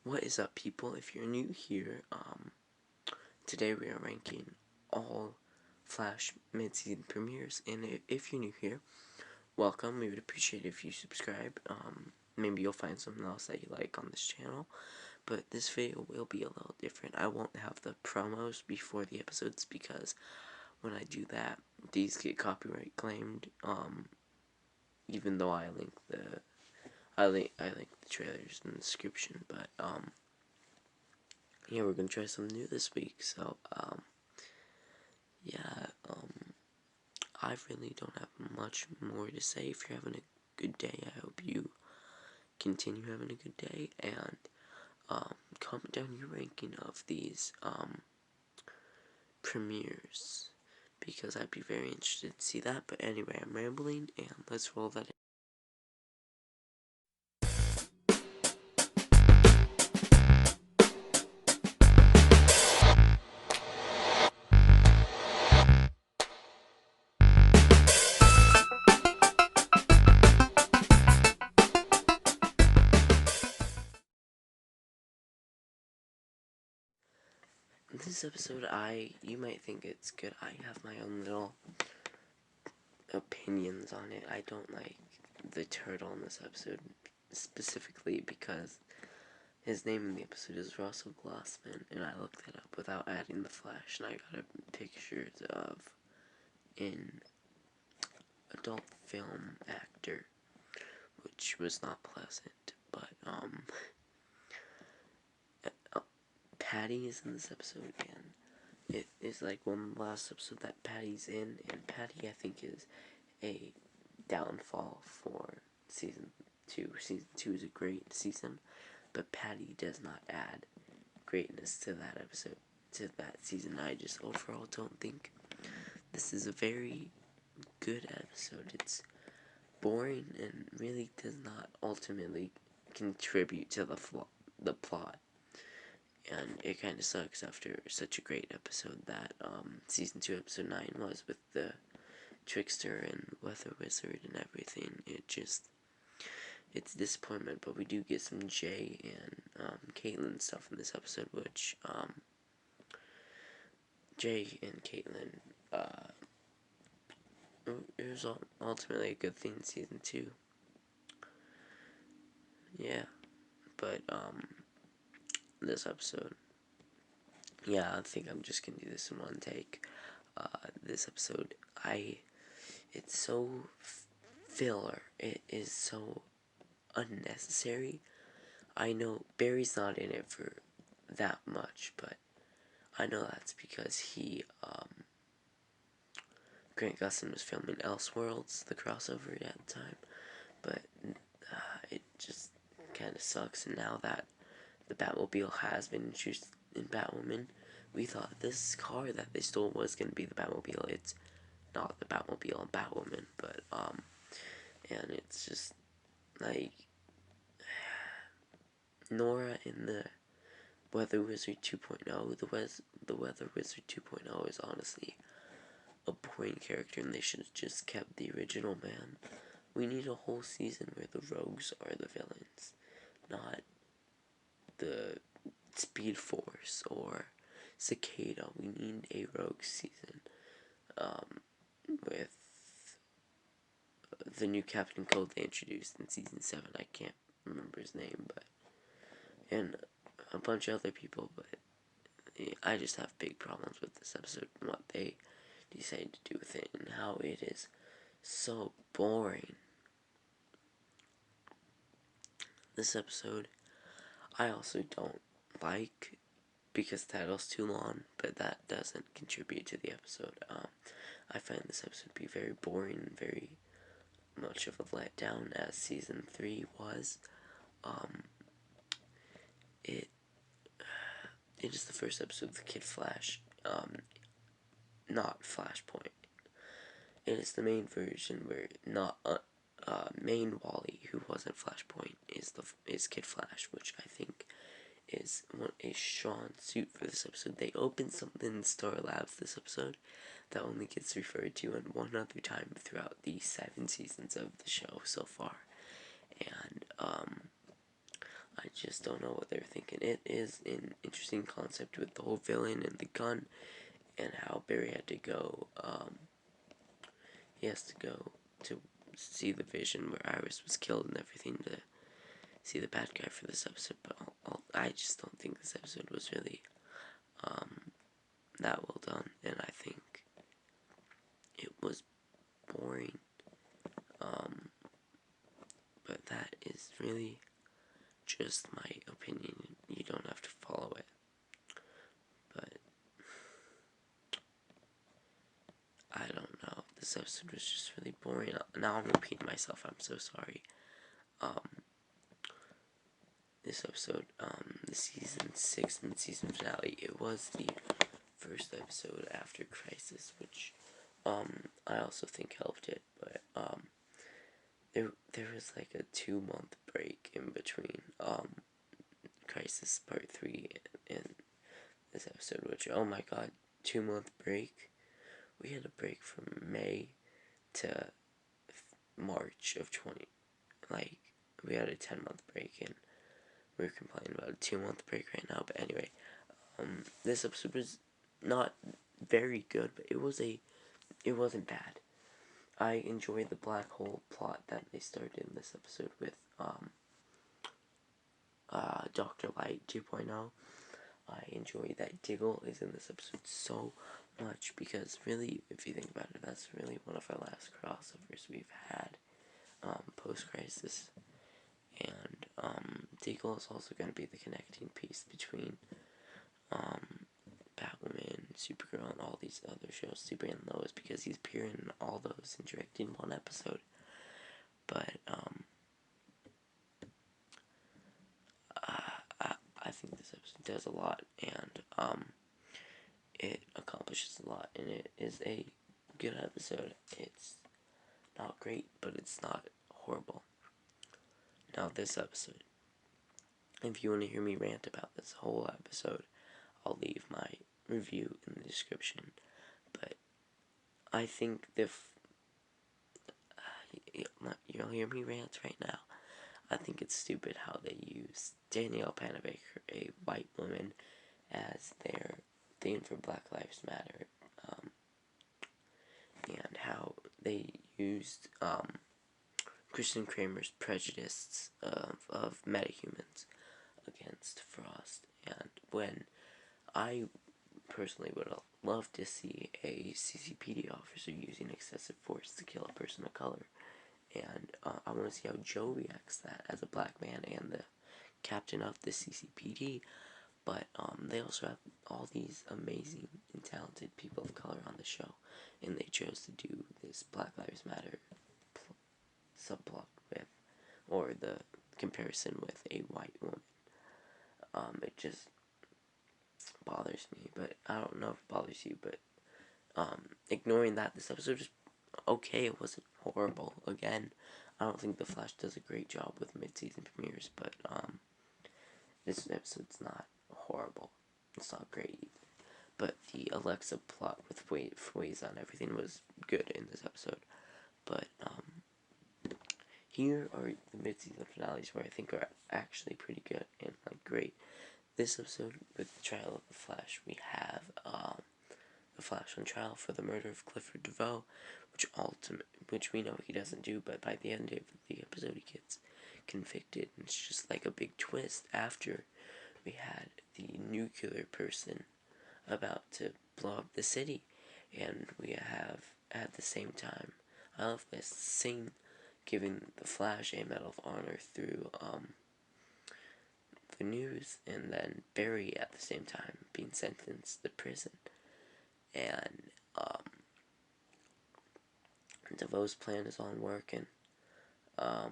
What is up, people? If you're new here, today we are ranking all Flash mid-season premieres, and if you're new here, welcome. We would appreciate it if you subscribe. Maybe you'll find something else that you like on this channel, but this video will be a little different. I won't have the promos before the episodes because when I do that, these get copyright claimed. Even though I link the trailers in the description, but yeah, we're gonna try something new this week. So yeah, I really don't have much more to say. If you're having a good day, I hope you continue having a good day, and comment down your ranking of these premieres, because I'd be very interested to see that. But anyway, I'm rambling, and let's roll that in. This episode, you might think it's good. I have my own little opinions on it. I don't like the turtle in this episode specifically because his name in the episode is Russell Glossman, and I looked it up without adding the Flash, and I got pictures of an adult film actor, which was not pleasant. But Patty is in this episode, and it is like one of the last episodes that Patty's in, and Patty, I think, is a downfall for season 2. Season 2 is a great season, but Patty does not add greatness to that episode, to that season. I just overall don't think this is a very good episode. It's boring and really does not ultimately contribute to the plot. And it kind of sucks after such a great episode that season 2 episode 9 was, with the trickster and weather wizard and everything. It's disappointment, but we do get some Jay and Caitlyn stuff in this episode, which Jay and Caitlyn, it was ultimately a good thing in season 2. Yeah, but this episode, yeah, I think I'm just gonna do this in one take. This episode, it's so filler. It is so unnecessary. I know Barry's not in it for that much, but I know that's because Grant Gustin was filming Elseworlds, the crossover at the time, but it just kind of sucks. And now that the Batmobile has been introduced in Batwoman, we thought this car that they stole was going to be the Batmobile. It's not the Batmobile in Batwoman, but and it's just like Nora in the Weather Wizard 2.0. The Weather Wizard 2.0 is honestly a boring character, and they should have just kept the original man. We need a whole season where the rogues are the villains, not the Speed Force or Cicada. We need a rogue season with the new Captain Cold they introduced in season 7. I can't remember his name, but and a bunch of other people, but I just have big problems with this episode and what they decide to do with it and how it is so boring. This episode, I also don't like because the title's too long, but that doesn't contribute to the episode. I find this episode to be very boring, very much of a letdown, as season 3 was. It is the first episode of the Kid Flash, not Flashpoint. It is the main version where not main Wally, who wasn't Flashpoint, is Kid Flash, which I think is strong suit for this episode. They open something in Star Labs this episode that only gets referred to in one other time throughout the 7 seasons of the show so far, and I just don't know what they're thinking. It is an interesting concept with the whole villain and the gun, and how Barry had to go, he has to go to see the vision where Iris was killed and everything to see the bad guy for this episode. But I just don't think this episode was really that well done, and I think it was boring. But that is really just my opinion. You don't have to follow it. But I don't know. This episode was just really boring. Now I'm repeating myself. I'm so sorry. This episode, the season 6 mid-season finale, it was the first episode after Crisis, which I also think helped it. But there was like a 2-month break in between Crisis Part 3 and this episode, which, oh my god, 2-month break. We had a break from May to March of 20. Like, we had a 10-month break, and we're complaining about a 2-month break right now. But anyway, this episode was not very good, but it wasn't bad. I enjoyed the black hole plot that they started in this episode with Dr. Light 2.0. I enjoy that Diggle is in this episode so much, because really, if you think about it, that's really one of our last crossovers we've had post-Crisis. And Diggle is also going to be the connecting piece between Batwoman, Supergirl, and all these other shows, Superman and Lois, because he's appearing in all those and directing one episode. But I think this episode does a lot, and it accomplishes a lot, and it is a good episode. It's not great, but it's not horrible. Now, this episode, if you want to hear me rant about this whole episode, I'll leave my review in the description. But I think you'll hear me rant right now. I think it's stupid how they use Danielle Panabaker, a white woman, as their thing for Black Lives Matter, and how they used Kristen Kramer's prejudice of metahumans against Frost. And when I personally would love to see a CCPD officer using excessive force to kill a person of color, and I want to see how Joe reacts to that as a black man and the captain of the CCPD. But they also have all these amazing and talented people of color on the show, and they chose to do this Black Lives Matter subplot with, or the comparison with, a white woman. It just bothers me, but I don't know if it bothers you. But ignoring that, this episode is okay. It wasn't horrible. Again, I don't think The Flash does a great job with mid-season premieres, but this episode's not horrible. It's not great either. But the Alexa plot with Fwaze on everything was good in this episode. But here are the mid-season finales where I think are actually pretty good and like great. This episode with the trial of the Flash, we have the Flash on trial for the murder of Clifford DeVoe, which we know he doesn't do, but by the end of the episode he gets convicted. And it's just like a big twist after we had the nuclear person about to blow up the city, and we have at the same time, I love this scene, giving the Flash a Medal of Honor through the news, and then Barry at the same time being sentenced to prison. And DeVoe's plan is on working. I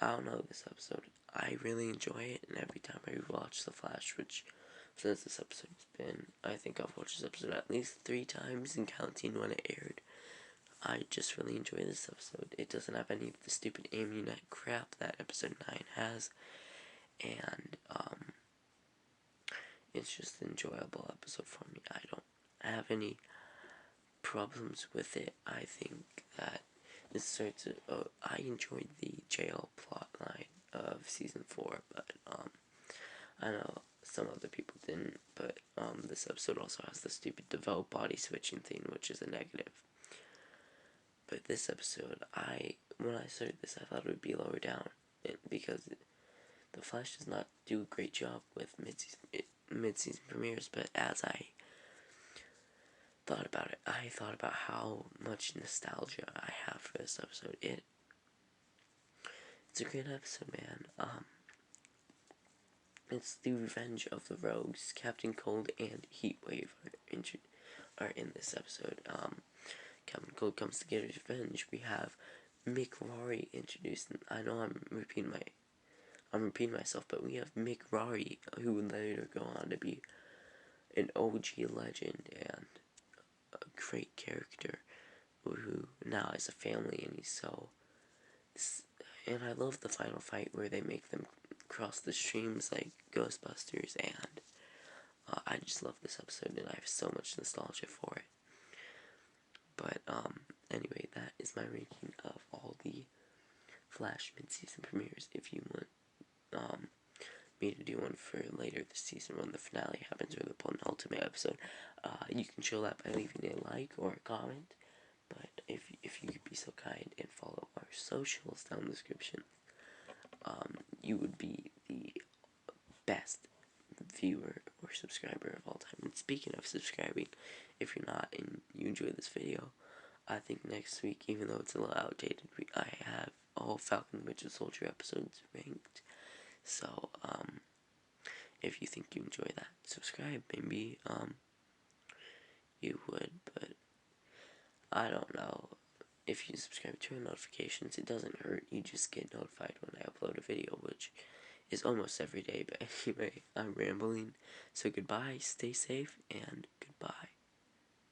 don't know, this episode, I really enjoy it, and every time I rewatch The Flash, which since this episode has been, I think I've watched this episode at least 3 times, and counting when it aired. I just really enjoy this episode. It doesn't have any of the stupid Amunet crap that episode 9 has, and it's just an enjoyable episode for me. I don't have any problems with it. I think that this starts I enjoyed the jail plot line of season 4, but I know some other people didn't, but this episode also has the stupid devout body switching thing, which is a negative. But this episode, when I started this, I thought it would be lower down, because The Flash does not do a great job with mid-season premieres, but as I thought about it, I thought about how much nostalgia I have for this episode. It's a great episode, man. It's the revenge of the Rogues. Captain Cold and Heatwave are in this episode. Captain Cold comes to get his revenge. We have Mick Rory introduced. And I know I'm repeating myself, but we have Mick Rory, who would later go on to be an OG legend and a great character, who now has a family, and and I love the final fight where they make them cross the streams like Ghostbusters, and I just love this episode, and I have so much nostalgia for it. But anyway, that is my ranking of all the Flash mid-season premieres. If you want me to do one for later this season when the finale happens, or the penultimate episode, you can show that by leaving a like or a comment. But if you could be so kind and follow our socials down in the description, you would be the best viewer or subscriber of all time. And speaking of subscribing, if you're not and you enjoy this video, I think next week, even though it's a little outdated, I have all Falcon the Winter Soldier episodes ranked. So, if you think you enjoy that, subscribe. Maybe, you would, but I don't know. If you subscribe, turn notifications. It doesn't hurt. You just get notified when I upload a video, which is almost every day. But anyway, I'm rambling. So goodbye, stay safe, and goodbye.